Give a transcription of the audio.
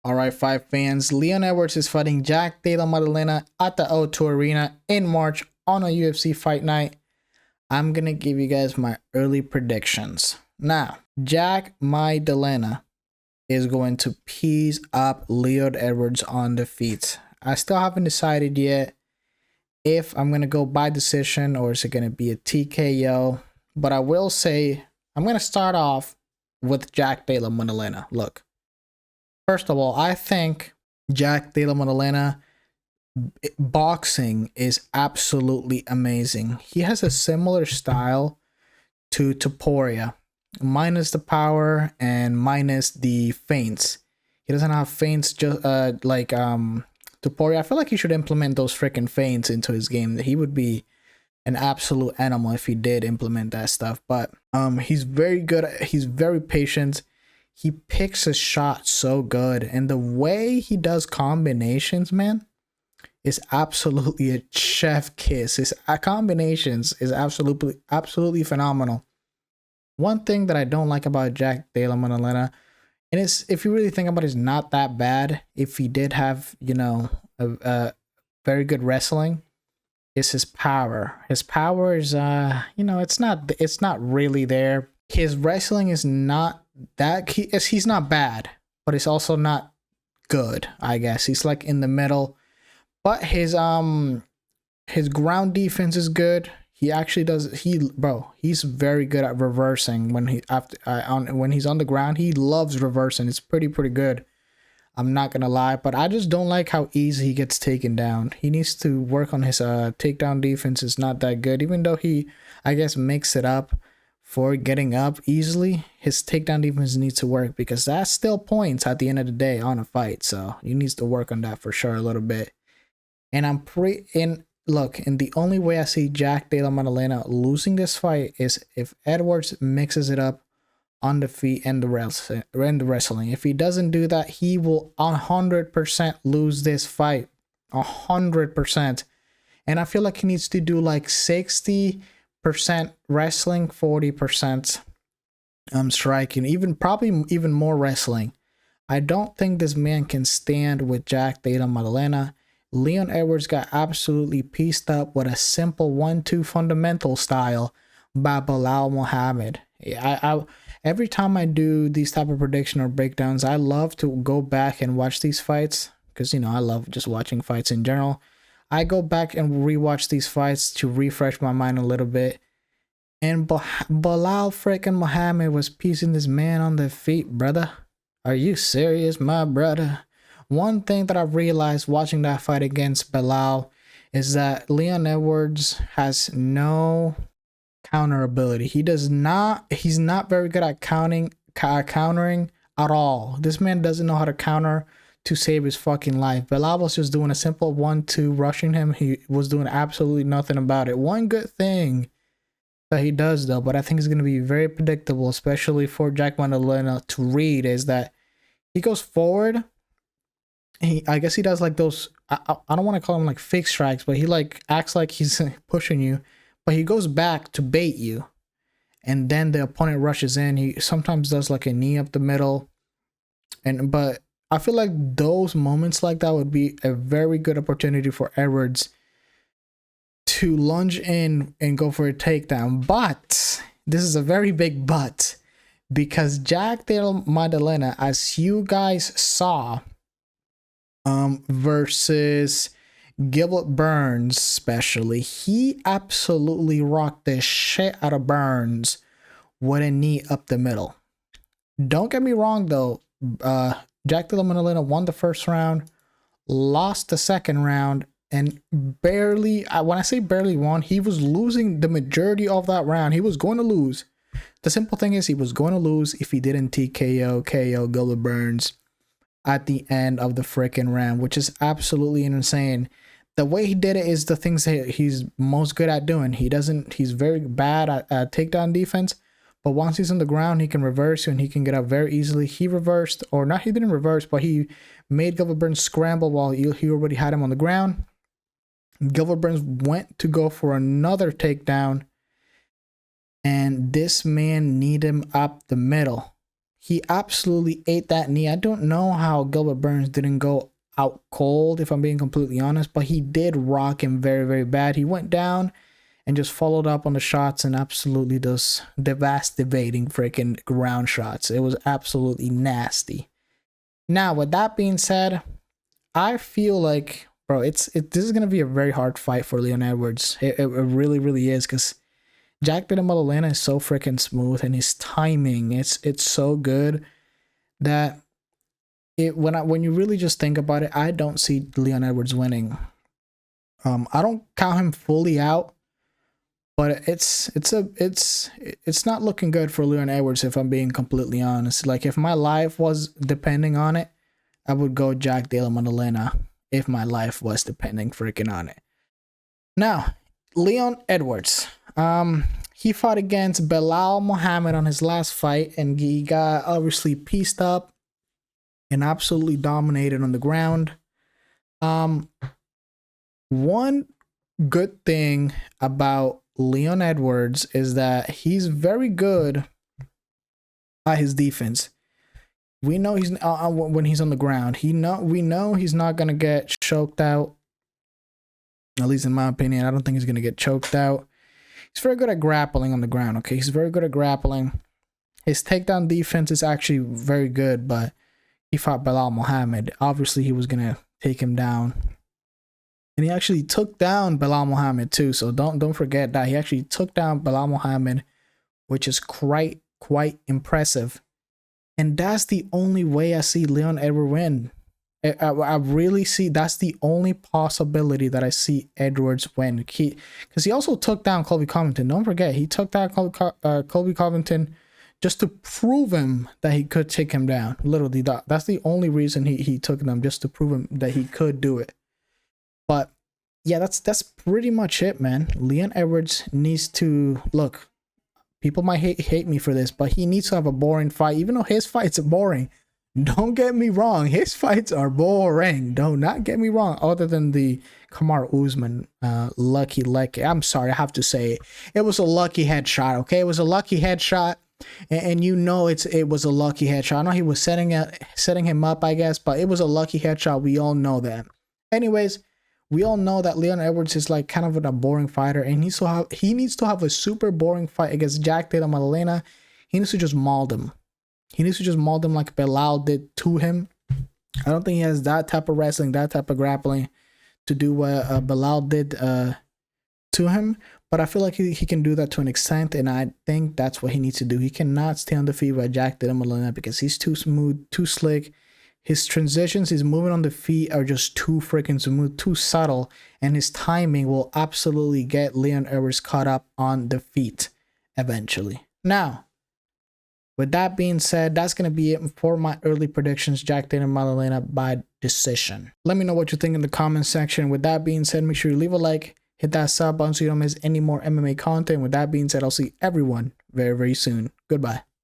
All right, five fans. Leon Edwards is fighting Jack Della Maddalena at the O2 Arena in March on a UFC Fight Night. I'm going to give you guys my early predictions. Now, Jack Maddalena is going to piece up Leon Edwards on the feet. I still haven't decided yet if I'm going to go by decision or is it going to be a TKO. But I will say I'm going to start off with Jack Della Maddalena. Look. First of all, I think Jack Della Maddalena boxing is absolutely amazing. He has a similar style to Topuria, minus the power and minus the feints. He doesn't have feints just like Topuria. I feel like he should implement those freaking feints into his game. He would be an absolute animal if he did implement that stuff. But he's very good. He's very patient. He picks his shot so good, and the way he does combinations, man, is absolutely a chef kiss. His combinations is absolutely phenomenal. One thing that I don't like about Jack Della Maddalena, and it's, if you really think about it, it's not that bad. If he did have, a very good wrestling, is his power. His power is, it's not really there. His wrestling is not that he's not bad, but it's also not good. I guess he's like in the middle. But his ground defense is good. He actually does. He's very good at reversing when when he's on the ground. He loves reversing. It's pretty good. I'm not gonna lie, but I just don't like how easy he gets taken down. He needs to work on his takedown defense. It's not that good, even though he, I guess, makes it up for getting up easily. His takedown defense needs to work because that's still points at the end of the day on a fight. So he needs to work on that for sure a little bit. And and the only way I see Jack Della Maddalena losing this fight is if Edwards mixes it up on the feet and the wrestling. If he doesn't do that, he will 100% lose this fight. 100%. And I feel like he needs to do like 60% wrestling, 40% striking, probably even more wrestling. I don't think this man can stand with Jack Della Maddalena. Leon Edwards got absolutely pieced up with a simple 1-2 fundamental style by Belal Muhammad. I every time I do these type of prediction or breakdowns, I love to go back and watch these fights because I love just watching fights in general. I go back and rewatch these fights to refresh my mind a little bit. And Belal freaking Muhammad was piecing this man on the feet, brother. Are you serious, my brother? One thing that I've realized watching that fight against Belal is that Leon Edwards has no counter ability. He's not very good at countering at all. This man doesn't know how to counter to save his fucking life. Belal was just doing a simple 1-2 rushing him. He was doing absolutely nothing about it. One good thing that he does though, but I think it's going to be very predictable, especially for Jack Maddalena to read, is that he goes forward. I guess he does like those, I don't want to call him like fake strikes, but he like acts like he's pushing you, but he goes back to bait you. And then the opponent rushes in. He sometimes does like a knee up the middle. But I feel like those moments like that would be a very good opportunity for Edwards to lunge in and go for a takedown. But this is a very big but, because Jack Della Maddalena, as you guys saw, versus Gilbert Burns especially, he absolutely rocked the shit out of Burns with a knee up the middle. Don't get me wrong though, Jack Della Maddalena won the first round, lost the second round, and barely, when I say barely won, he was losing the majority of that round. He was going to lose. The simple thing is he was going to lose if he didn't KO Gilbert Burns at the end of the freaking round, which is absolutely insane. The way he did it is the things that he's most good at doing. He's very bad at takedown defense, but once he's on the ground, he can reverse you and he can get up very easily. He reversed, or not, he didn't reverse, but he made Gilbert Burns scramble while he already had him on the ground. Gilbert Burns went to go for another takedown, and this man kneed him up the middle. He absolutely ate that knee. I don't know how Gilbert Burns didn't go out cold, if I'm being completely honest, but he did rock him very, very bad. He went down and just followed up on the shots and absolutely does devastating freaking ground shots. It was absolutely nasty. Now, with that being said, I feel like, bro, this is gonna be a very hard fight for Leon Edwards. It really, really is, because Jack Della Maddalena is so freaking smooth, and his timing, it's so good that when you really just think about it, I don't see Leon Edwards winning. I don't count him fully out, but it's not looking good for Leon Edwards, if I'm being completely honest. Like, if my life was depending on it, I would go Jack Della Maddalena if my life was depending freaking on it. Now, Leon Edwards. He fought against Belal Muhammad on his last fight, and he got obviously pieced up and absolutely dominated on the ground. One good thing about Leon Edwards is that he's very good at his defense. We know he's when he's on the ground. We know he's not gonna get choked out. At least in my opinion, I don't think he's gonna get choked out. He's very good at grappling on the ground. Okay, he's very good at grappling. His takedown defense is actually very good, but he fought Belal Muhammad. Obviously, he was gonna take him down, and he actually took down Belal Muhammad too. So don't forget that he actually took down Belal Muhammad, which is quite impressive. And that's the only way I see Leon Edwards win. I really see that's the only possibility that I see Edwards win. Because he also took down Colby Covington. Don't forget, he took down Colby Covington just to prove him that he could take him down. Literally, that's the only reason he took him, just to prove him that he could do it. But yeah, that's pretty much it, man. Leon Edwards needs to look. People might hate me for this, but he needs to have a boring fight, even though his fights are boring. Don't get me wrong, his fights are boring. Do not get me wrong. Other than the Kamaru Usman lucky. I'm sorry, I have to say it was a lucky headshot. Okay, it was a lucky headshot, and you know it was a lucky headshot. I know he was setting him up, I guess, but it was a lucky headshot. We all know that. Anyways, we all know that Leon Edwards is like kind of a boring fighter, and he needs to have a super boring fight against Jack Della Maddalena. He needs to just maul him. He needs to just maul him like Belal did to him. I don't think he has that type of wrestling, that type of grappling to do what Belal did to him. But I feel like he can do that to an extent, and I think that's what he needs to do. He cannot stay on the feet by Jack Della Maddalena because he's too smooth, too slick. His transitions, his movement on the feet are just too freaking smooth, too subtle, and his timing will absolutely get Leon Edwards caught up on the feet eventually. Now, with that being said, that's going to be it for my early predictions. Jack Della Maddalena by decision. Let me know what you think in the comment section. With that being said, make sure you leave a like, hit that sub button so you don't miss any more MMA content. With that being said, I'll see everyone very, very soon. Goodbye.